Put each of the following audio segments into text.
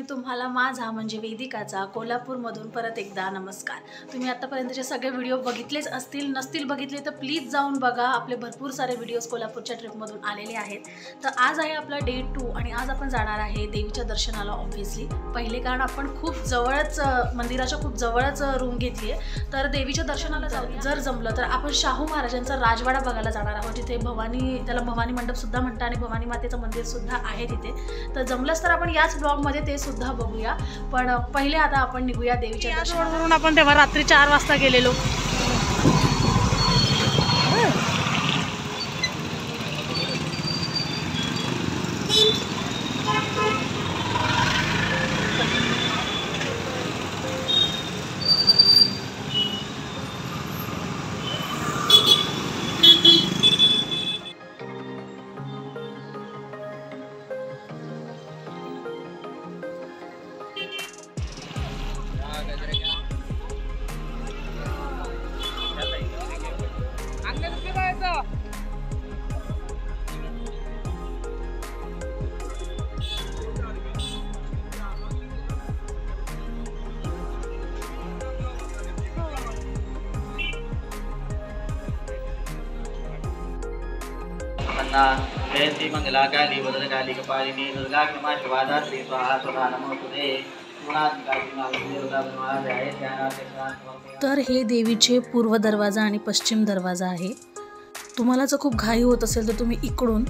आणि तुम्हाला माझा म्हणजे वेदिकाचा कोल्हापूरमधून परत एकदा नमस्कार। तुम्ही आतापर्यंतचे सगळे व्हिडिओ बघितलेच असतील, नसतील बघितले तर प्लीज जाऊन बघा। आपले भरपूर सारे व्हिडिओज कोल्हापूरच्या ट्रिपमधून आलेले आहेत। तर आज आहे आपला डे 2 आणि आज आपण जाणार आहे देवीच्या दर्शनाला। ऑब्व्हियसली पहिले कारण आपण खूप जवळच मंदिराच्या खूप जवळच रूम घेतली आहे, तर देवीच्या दर्शनाला जाऊ। जर जमलं तर आपण शाहू महाराजांचा राजवाडा बघायला जाणार आहोत, जिथे त्याला भवानी मंडप सुद्धा म्हणतात आणि भवानी मातेचं मंदिर सुद्धा आहे तिथे। तर जमलंच तर आपण याच ब्लॉगमध्ये ते सुद्धा बघूया, पण पहिले आता आपण निघूया देवीच्या दर्शनावरून। आपण तेव्हा रात्री 4 वाजता गेलेलो। जयंती मंगलाकाली भद्रकाली कपालिनी दुर्गा क्षमा शिवादा श्री स्वाहा स्वधा नमोस्तुते। तर हे देवीचे पूर्व दरवाजा आणि पश्चिम दरवाजा आहे। तुम्हाला जर खूप घाई होत असेल तर तुम्ही इकडून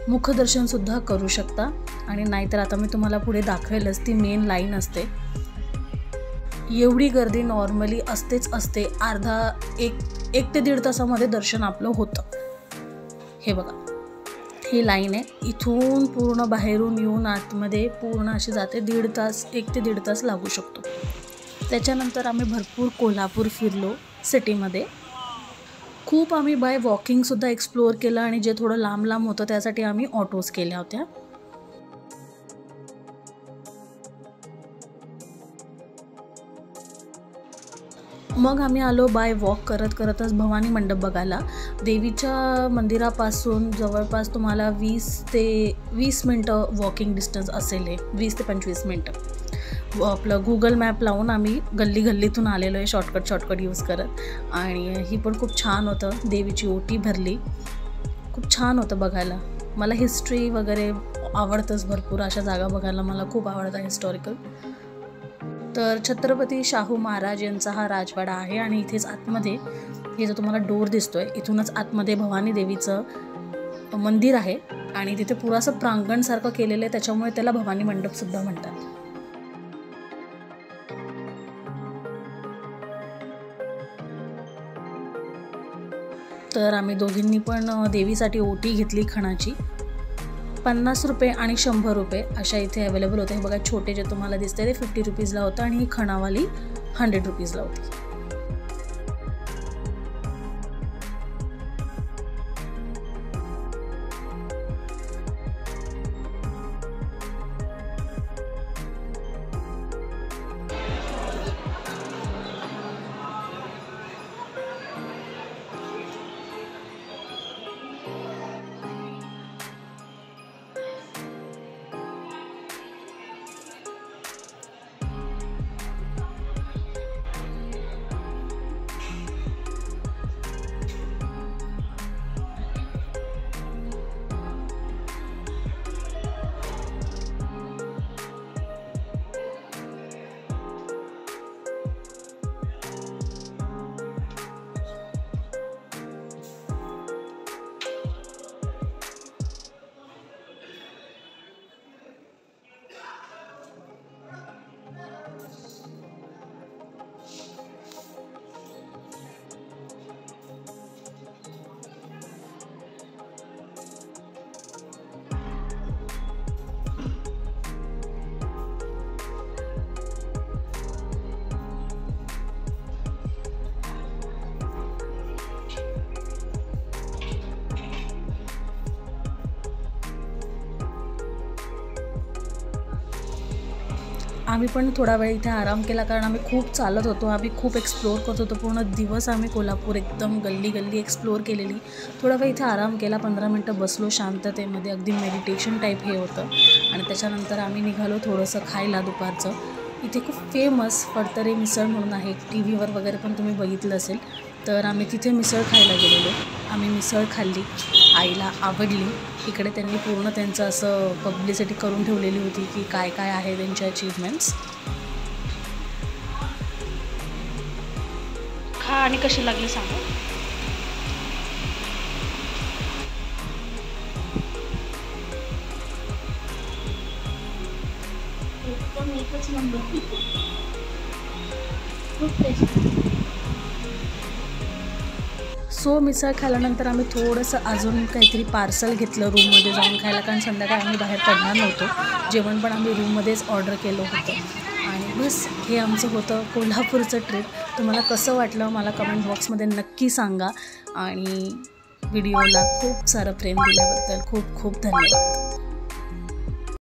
मुखदर्शन सुद्धा करू शकता, आणि नाहीतर आता मी तुम्हाला पुढे दाखवेलच, ती मेन लाईन असते। एवढी गर्दी नॉर्मली असतेच असते, एक ते दीड तासामध्ये दर्शन आपलं होतं। हे बघा, ही लाईन आहे, इथून पूर्ण बाहेरून येऊन आतमध्ये पूर्ण अशी जाते। 1 ते दीड तास लागू शकतो। त्याच्यानंतर आम्ही भरपूर कोल्हापूर फिरलो सिटीमध्ये। खूप आम्ही बाय वॉकिंगसुद्धा एक्सप्लोअर केलं, आणि जे थोडं लांब लांब होतं त्यासाठी आम्ही ऑटोज केल्या होत्या। मग आम्ही आलो बाय वॉक करतच भवानी मंडप बघायला। देवीच्या मंदिरापासून जवळपास तुम्हाला 20 मिनटं वॉकिंग डिस्टन्स असेल, 20 ते 25 मिनटं। आपलं गुगल मॅप लावून आम्ही गल्लीतून आलेलो आहे शॉर्टकट यूज करत, आणि ही पण खूप छान होतं। देवीची ओटी भरली, खूप छान होतं बघायला। मला हिस्ट्री वगैरे आवडतंच, भरपूर अशा जागा बघायला मला खूप आवडतं हिस्टॉरिकल। तर छत्रपती शाहू महाराज यांचा हा राजवाडा आहे, आणि इथेच आतमध्ये हे जो तुम्हाला डोर दिसतोय, इथूनच आतमध्ये भवानी देवीचं मंदिर आहे, आणि तिथे पुरासं प्रांगणसारखं केलेलं आहे, त्याच्यामुळे त्याला भवानी मंडप सुद्धा म्हणतात। तर आम्ही दोघींनी पण देवीसाठी ओटी घेतली खणाची। 50 रुपये आणि 100 रुपये अशा इथे अवेलेबल होते। हे बघा, छोटे जे तुम्हाला दिसते ते 50 रुपीजला होतं, आणि ही खणावाली 100 रुपीजला होती। आम्ही पण थोडा वेळ इथे आराम केला, कारण आम्ही खूप चालत होतो, आम्ही खूप एक्सप्लोअर करत होतो. पूर्ण दिवस आम्ही कोल्हापूर एकदम गल्ली गल्ली एक्सप्लोअर केलेली. थोडा वेळ इथे आराम केला, 15 मिनटं बसलो शांततेमध्ये, अगदी मेडिटेशन टाईप हे होतं. आणि त्याच्यानंतर आम्ही निघालो थोडंसं खायला दुपारचं. इथे खूप फेमस फडतरे मिसळ म्हणून आहे, TV वर वगैरे पण तुम्ही बघितलं असेल. तर आम्ही तिथे मिसळ खायला गेलेलो. आम्ही मिसळ खाल्ली, आईला आवडली. इकडे त्यांनी पूर्ण त्यांचं असं पब्लिसिटी करून ठेवलेली होती की काय काय आहे त्यांचे अचीवमेंट्स. खा आणि कशी लागली सांगा. एकच नंबर, खूप टेस्टी. सो मिसळ खाल्ल्यानंतर आम्ही थोडंसं अजून काहीतरी पार्सल घेतलं रूममध्ये जाऊन खायला, कारण संध्याकाळी आम्ही बाहेर पडणार नव्हतो. जेवण पण आम्ही रूममध्येच ऑर्डर केलं होतं. आणि बस हे आमचं होतं कोल्हापूरचं ट्रिप. तुम्हाला कसं वाटलं मला कमेंट बॉक्समध्ये नक्की सांगा. आणि व्हिडिओला खूप सारं प्रेम दिल्याबद्दल खूप खूप धन्यवाद.